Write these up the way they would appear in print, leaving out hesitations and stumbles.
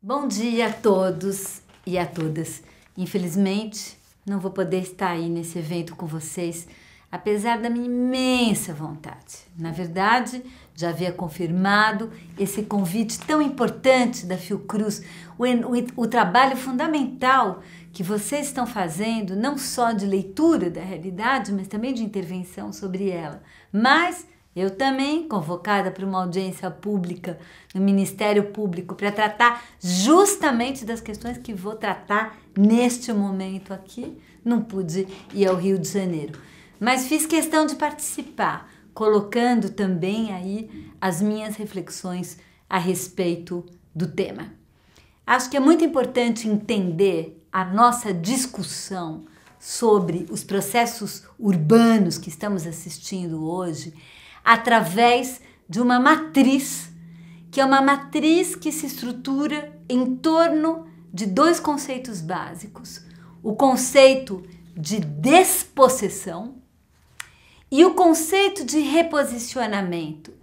Bom dia a todos e a todas. Infelizmente, não vou poder estar aí nesse evento com vocês, apesar da minha imensa vontade. Na verdade, já havia confirmado esse convite tão importante da Fiocruz, o trabalho fundamental que vocês estão fazendo, não só de leitura da realidade, mas também de intervenção sobre ela. Mas eu também, convocada para uma audiência pública no Ministério Público para tratar justamente das questões que vou tratar neste momento aqui, não pude ir ao Rio de Janeiro. Mas fiz questão de participar, colocando também aí as minhas reflexões a respeito do tema. Acho que é muito importante entender a nossa discussão sobre os processos urbanos que estamos assistindo hoje através de uma matriz, que é uma matriz que se estrutura em torno de dois conceitos básicos: o conceito de despossessão e o conceito de reposicionamento,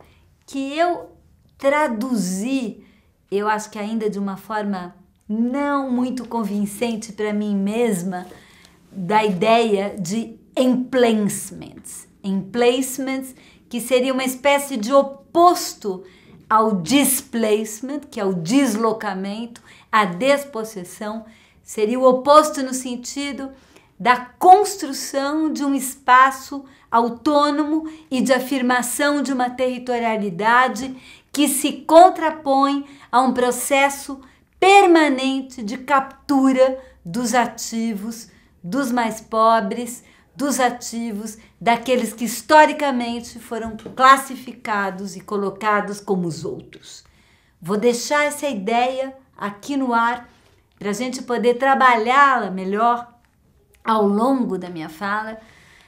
que eu traduzi, eu acho que ainda de uma forma não muito convincente para mim mesma, da ideia de emplacements. Emplacements, que seria uma espécie de oposto ao displacement, que é o deslocamento, a despossessão, seria o oposto no sentido da construção de um espaço autônomo e de afirmação de uma territorialidade que se contrapõe a um processo permanente de captura dos ativos, dos mais pobres, dos ativos, daqueles que historicamente foram classificados e colocados como os outros. Vou deixar essa ideia aqui no ar para a gente poder trabalhá-la melhor ao longo da minha fala,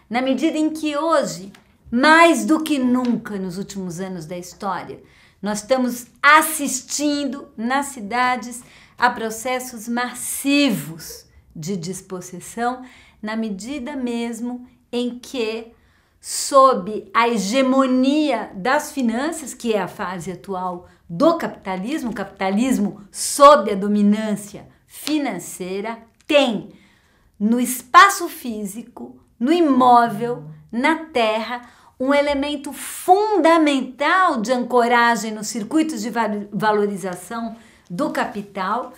na medida em que hoje, mais do que nunca nos últimos anos da história, nós estamos assistindo nas cidades a processos massivos de despossessão, na medida mesmo em que, sob a hegemonia das finanças, que é a fase atual do capitalismo, o capitalismo sob a dominância financeira, tem no espaço físico, no imóvel, na terra, um elemento fundamental de ancoragem nos circuitos de valorização do capital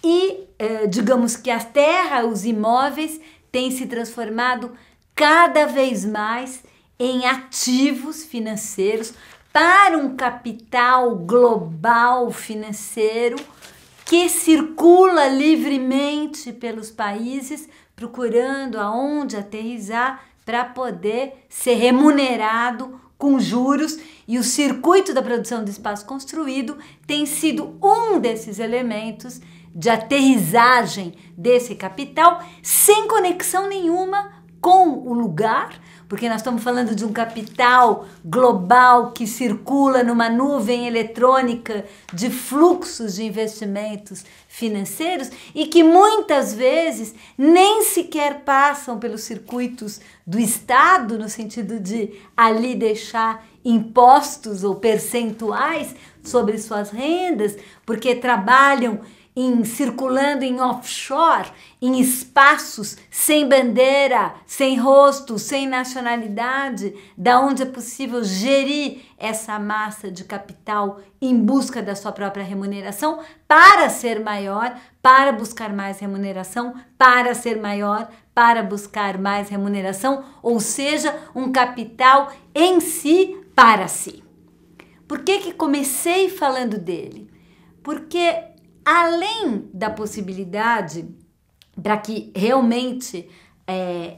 e, digamos que a terra, os imóveis, têm se transformado cada vez mais em ativos financeiros para um capital global financeiro que circula livremente pelos países, procurando aonde aterrissar para poder ser remunerado com juros, e o circuito da produção de espaço construído tem sido um desses elementos de aterrissagem desse capital, sem conexão nenhuma com o lugar, porque nós estamos falando de um capital global que circula numa nuvem eletrônica de fluxos de investimentos financeiros e que muitas vezes nem sequer passam pelos circuitos do Estado, no sentido de ali deixar impostos ou percentuais sobre suas rendas, porque trabalham circulando em offshore, em espaços sem bandeira, sem rosto, sem nacionalidade, da onde é possível gerir essa massa de capital em busca da sua própria remuneração, para ser maior, para buscar mais remuneração, para ser maior, para buscar mais remuneração, ou seja, um capital em si, para si. Por que comecei falando dele? Porque além da possibilidade, para que realmente,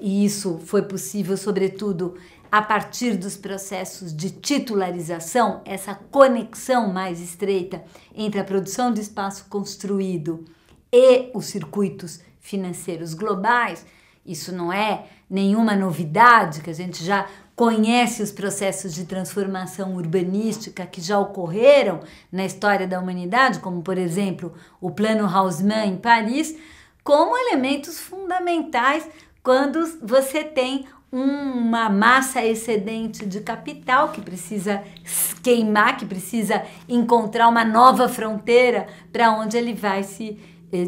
e isso foi possível sobretudo a partir dos processos de titularização, essa conexão mais estreita entre a produção de espaço construído e os circuitos financeiros globais, isso não é nenhuma novidade, que a gente já conhece os processos de transformação urbanística que já ocorreram na história da humanidade, como, por exemplo, o Plano Haussmann em Paris, como elementos fundamentais quando você tem uma massa excedente de capital que precisa queimar, que precisa encontrar uma nova fronteira para onde ele vai se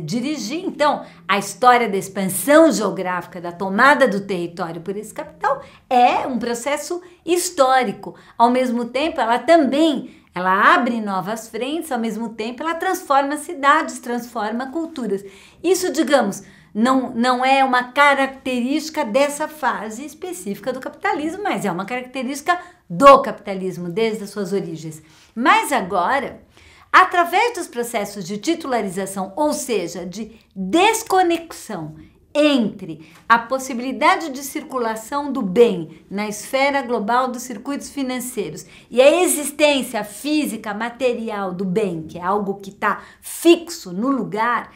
dirigir. Então, a história da expansão geográfica, da tomada do território por esse capital é um processo histórico. Ao mesmo tempo, ela abre novas frentes, ao mesmo tempo ela transforma cidades, transforma culturas. Isso, digamos, não é uma característica dessa fase específica do capitalismo, mas é uma característica do capitalismo desde as suas origens. Mas agora, através dos processos de titularização, ou seja, de desconexão entre a possibilidade de circulação do bem na esfera global dos circuitos financeiros e a existência física, material do bem, que é algo que está fixo no lugar,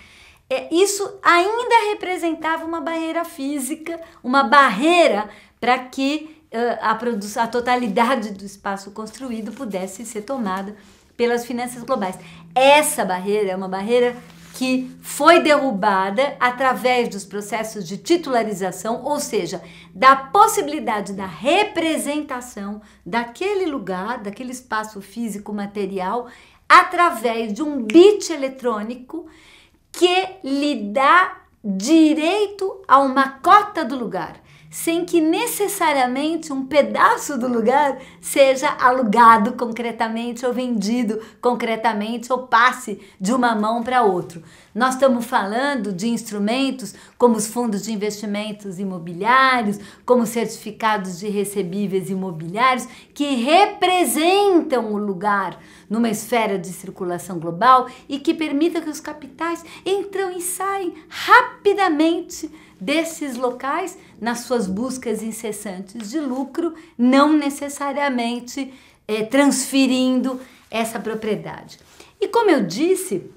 isso ainda representava uma barreira física, uma barreira para que a totalidade do espaço construído pudesse ser tomada pelas finanças globais. Essa barreira é uma barreira que foi derrubada através dos processos de titularização, ou seja, da possibilidade da representação daquele lugar, daquele espaço físico material, através de um bit eletrônico que lhe dá direito a uma cota do lugar, sem que necessariamente um pedaço do lugar seja alugado concretamente ou vendido concretamente ou passe de uma mão para outra. Nós estamos falando de instrumentos como os fundos de investimentos imobiliários, como certificados de recebíveis imobiliários, que representam o lugar numa esfera de circulação global e que permitam que os capitais entram e saem rapidamente desses locais nas suas buscas incessantes de lucro, não necessariamente transferindo essa propriedade. E como eu disse,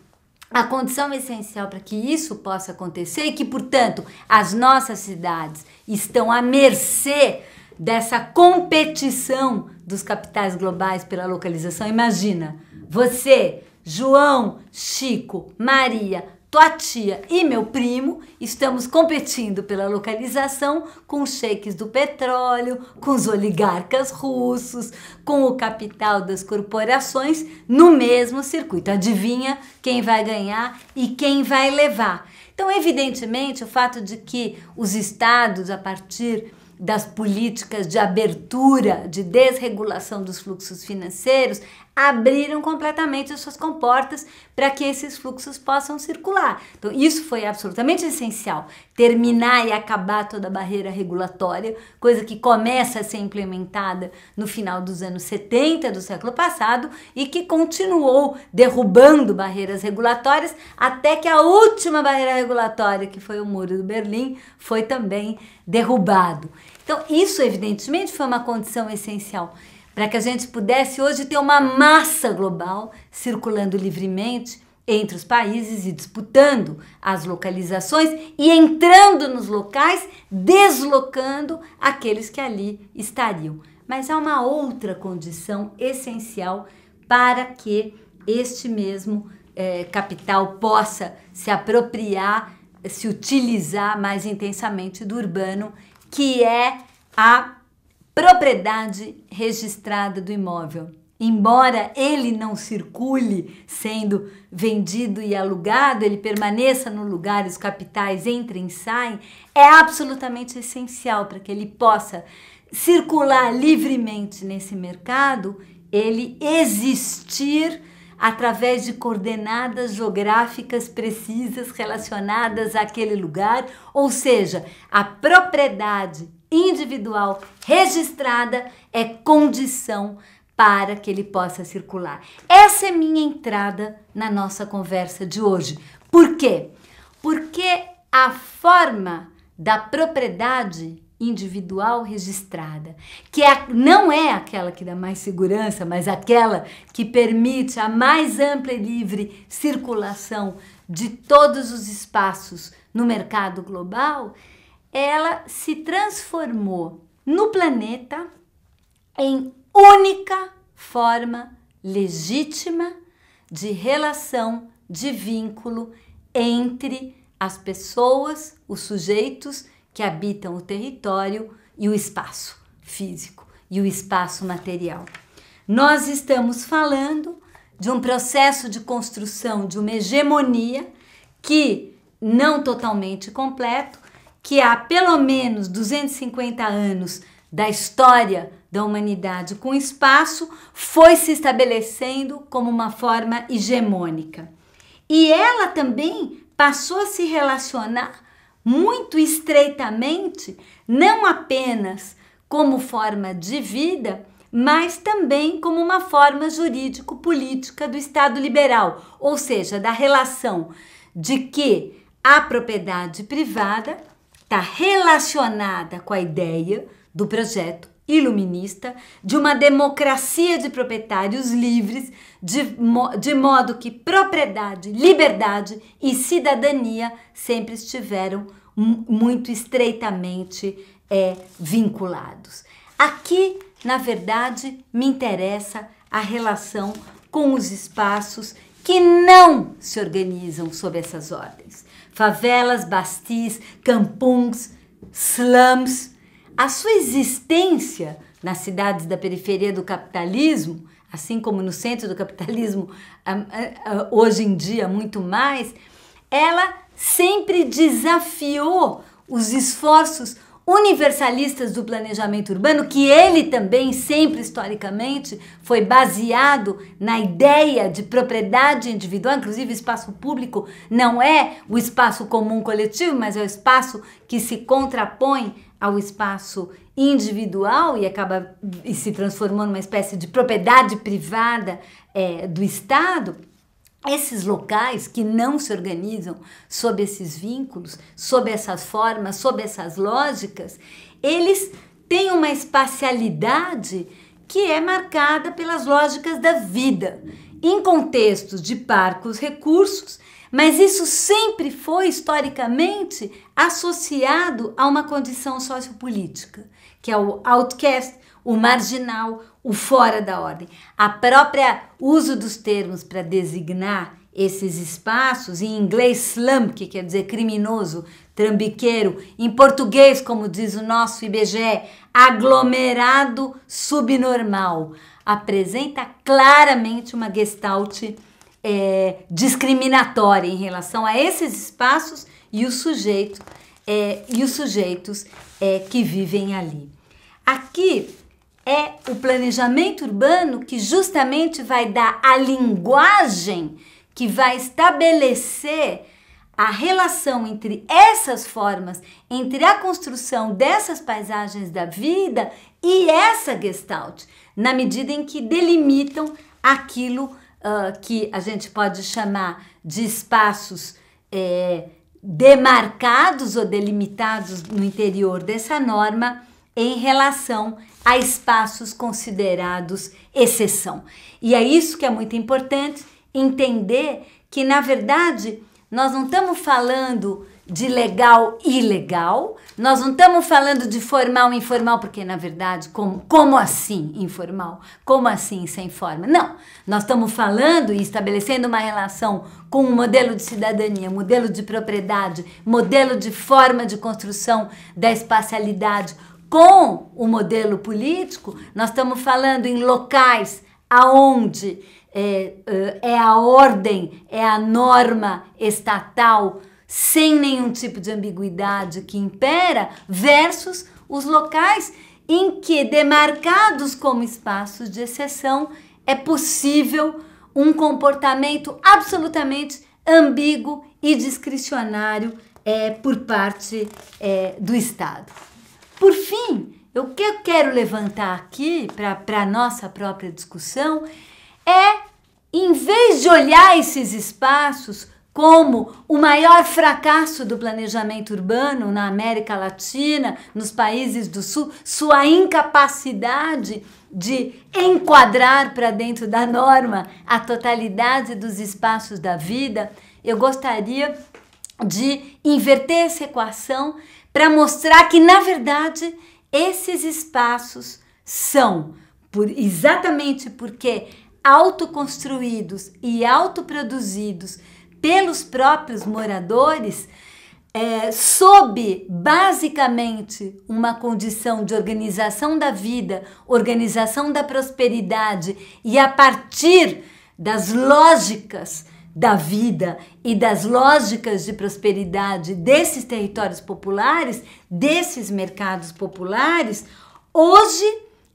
a condição essencial para que isso possa acontecer e que, portanto, as nossas cidades estão à mercê dessa competição dos capitais globais pela localização. Imagina, você, João, Chico, Maria, tua tia e meu primo estamos competindo pela localização com os sheiks do petróleo, com os oligarcas russos, com o capital das corporações no mesmo circuito. Adivinha quem vai ganhar e quem vai levar? Então, evidentemente, o fato de que os estados, a partir das políticas de abertura, de desregulação dos fluxos financeiros, abriram completamente as suas comportas para que esses fluxos possam circular. Então, isso foi absolutamente essencial, terminar e acabar toda a barreira regulatória, coisa que começa a ser implementada no final dos anos 70 do século passado e que continuou derrubando barreiras regulatórias até que a última barreira regulatória, que foi o Muro de Berlim, foi também derrubado. Então, isso evidentemente foi uma condição essencial para que a gente pudesse hoje ter uma massa global circulando livremente entre os países e disputando as localizações e entrando nos locais, deslocando aqueles que ali estariam. Mas há uma outra condição essencial para que este mesmo capital possa se apropriar, se utilizar mais intensamente do urbano, que é a propriedade registrada do imóvel. Embora ele não circule sendo vendido e alugado, ele permaneça no lugar, os capitais entrem e saem, é absolutamente essencial para que ele possa circular livremente nesse mercado, ele existir através de coordenadas geográficas precisas relacionadas àquele lugar, ou seja, a propriedade individual registrada é condição para que ele possa circular. Essa é minha entrada na nossa conversa de hoje. Por quê? Porque a forma da propriedade individual registrada, que não é aquela que dá mais segurança, mas aquela que permite a mais ampla e livre circulação de todos os espaços no mercado global, ela se transformou no planeta em única forma legítima de relação, de vínculo entre as pessoas, os sujeitos que habitam o território e o espaço físico e o espaço material. Nós estamos falando de um processo de construção de uma hegemonia que, não totalmente completo, que há pelo menos 250 anos da história da humanidade com espaço, foi se estabelecendo como uma forma hegemônica. E ela também passou a se relacionar muito estreitamente, não apenas como forma de vida, mas também como uma forma jurídico-política do Estado liberal, ou seja, da relação de que a propriedade privada está relacionada com a ideia do projeto iluminista de uma democracia de proprietários livres, de modo que propriedade, liberdade e cidadania sempre estiveram muito estreitamente vinculados. Aqui, na verdade, me interessa a relação com os espaços que não se organizam sob essas ordens. Favelas, bastis, campungs, slums. A sua existência nas cidades da periferia do capitalismo, assim como no centro do capitalismo, hoje em dia muito mais, ela sempre desafiou os esforços universalistas do planejamento urbano, que ele também sempre historicamente foi baseado na ideia de propriedade individual. Inclusive, o espaço público não é o espaço comum coletivo, mas é o espaço que se contrapõe ao espaço individual e se transformou numa espécie de propriedade privada do Estado. Esses locais que não se organizam sob esses vínculos, sob essas formas, sob essas lógicas, eles têm uma espacialidade que é marcada pelas lógicas da vida, em contextos de parcos recursos, mas isso sempre foi historicamente associado a uma condição sociopolítica, que é o outcast, o marginal, o fora da ordem. A própria uso dos termos para designar esses espaços, em inglês slum, que quer dizer criminoso, trambiqueiro, em português, como diz o nosso IBGE, aglomerado subnormal, apresenta claramente uma gestalt discriminatória em relação a esses espaços e os sujeitos que vivem ali. Aqui é o planejamento urbano que justamente vai dar a linguagem que vai estabelecer a relação entre essas formas, entre a construção dessas paisagens da vida e essa gestalt, na medida em que delimitam aquilo que a gente pode chamar de espaços demarcados ou delimitados no interior dessa norma em relação a espaços considerados exceção. E é isso que é muito importante entender, que na verdade nós não estamos falando de legal e ilegal, nós não estamos falando de formal e informal, porque na verdade, como assim informal? Como assim sem forma? Não, nós estamos falando e estabelecendo uma relação com um modelo de cidadania, modelo de propriedade, modelo de forma de construção da espacialidade com o modelo político. Nós estamos falando em locais aonde é a ordem, é a norma estatal, sem nenhum tipo de ambiguidade que impera, versus os locais em que, demarcados como espaços de exceção, é possível um comportamento absolutamente ambíguo e discricionário por parte do Estado. Por fim, o que eu quero levantar aqui para a nossa própria discussão em vez de olhar esses espaços como o maior fracasso do planejamento urbano na América Latina, nos países do Sul, sua incapacidade de enquadrar para dentro da norma a totalidade dos espaços da vida, eu gostaria de inverter essa equação para mostrar que, na verdade, esses espaços são, exatamente porque autoconstruídos e autoproduzidos pelos próprios moradores, sob basicamente uma condição de organização da vida, organização da prosperidade e a partir das lógicas da vida e das lógicas de prosperidade desses territórios populares, desses mercados populares, hoje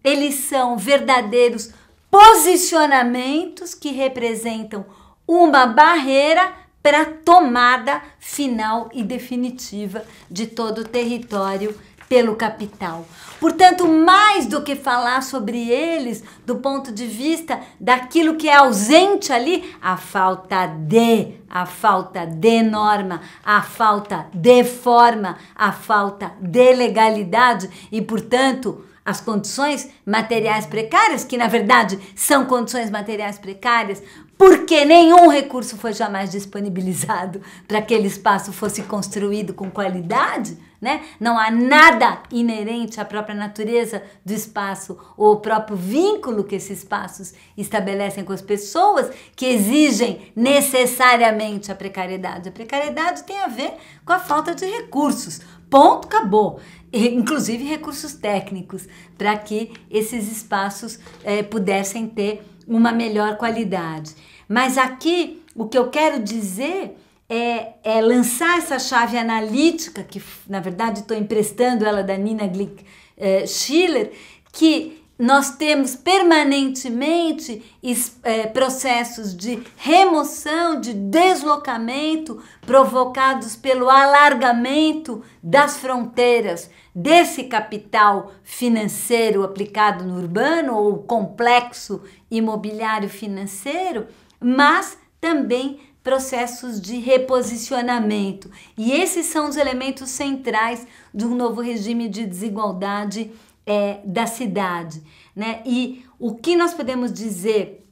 eles são verdadeiros posicionamentos que representam uma barreira para a tomada final e definitiva de todo o território pelo capital. Portanto, mais do que falar sobre eles do ponto de vista daquilo que é ausente ali, a falta de norma, a falta de forma, a falta de legalidade e, portanto, as condições materiais precárias, que na verdade são condições materiais precárias, porque nenhum recurso foi jamais disponibilizado para que aquele espaço fosse construído com qualidade, né? Não há nada inerente à própria natureza do espaço ou ao próprio vínculo que esses espaços estabelecem com as pessoas que exigem necessariamente a precariedade. A precariedade tem a ver com a falta de recursos. Ponto, acabou. Inclusive recursos técnicos, para que esses espaços pudessem ter uma melhor qualidade. Mas aqui o que eu quero dizer é lançar essa chave analítica, que na verdade estou emprestando ela da Nina Glick Schiller, que nós temos permanentemente processos de remoção, de deslocamento provocados pelo alargamento das fronteiras desse capital financeiro aplicado no urbano ou complexo imobiliário financeiro, mas também processos de reposicionamento. E esses são os elementos centrais de um novo regime de desigualdade da cidade, né? E o que nós podemos dizer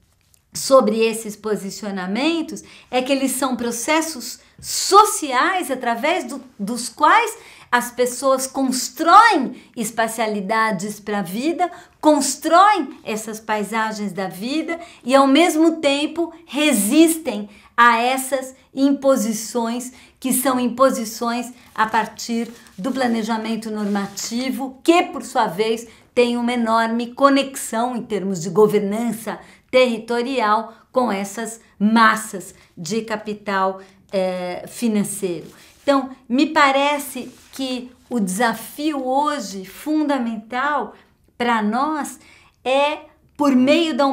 sobre esses posicionamentos é que eles são processos sociais através dos quais as pessoas constroem espacialidades para a vida, constroem essas paisagens da vida e ao mesmo tempo resistem a essas imposições que são imposições a partir do planejamento normativo, que por sua vez tem uma enorme conexão em termos de governança territorial com essas massas de capital financeiro. Então, me parece que o desafio hoje fundamental para nós é, por meio da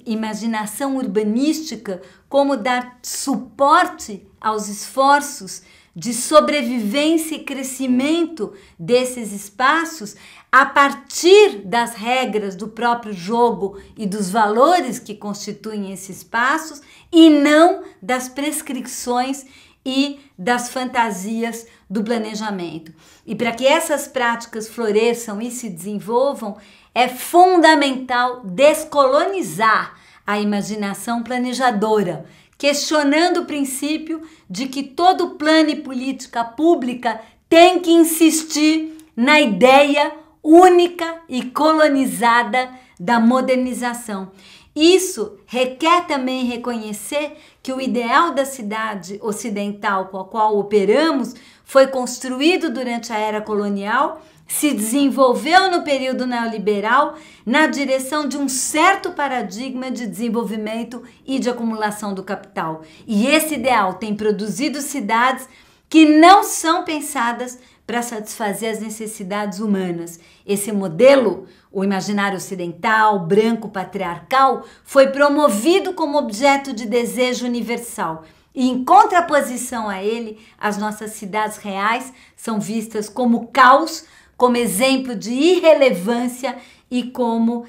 imaginação urbanística, como dar suporte aos esforços de sobrevivência e crescimento desses espaços a partir das regras do próprio jogo e dos valores que constituem esses espaços e não das prescrições e das fantasias do planejamento. E para que essas práticas floresçam e se desenvolvam, é fundamental descolonizar a imaginação planejadora, questionando o princípio de que todo plano e política pública tem que insistir na ideia única e colonizada da modernização. Isso requer também reconhecer que o ideal da cidade ocidental com a qual operamos foi construído durante a era colonial, se desenvolveu no período neoliberal na direção de um certo paradigma de desenvolvimento e de acumulação do capital. E esse ideal tem produzido cidades que não são pensadas para satisfazer as necessidades humanas. Esse modelo, o imaginário ocidental, branco, patriarcal, foi promovido como objeto de desejo universal. E em contraposição a ele, as nossas cidades reais são vistas como caos, como exemplo de irrelevância e como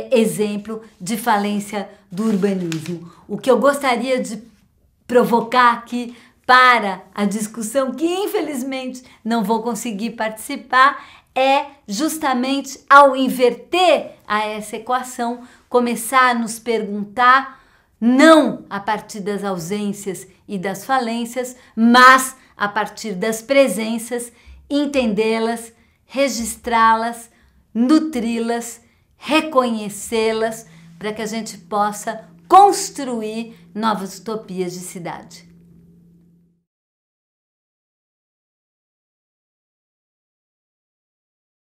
exemplo de falência do urbanismo. O que eu gostaria de provocar aqui para a discussão, que infelizmente não vou conseguir participar, é justamente ao inverter essa equação, começar a nos perguntar, não a partir das ausências e das falências, mas a partir das presenças, entendê-las, registrá-las, nutri-las, reconhecê-las, para que a gente possa construir novas utopias de cidade.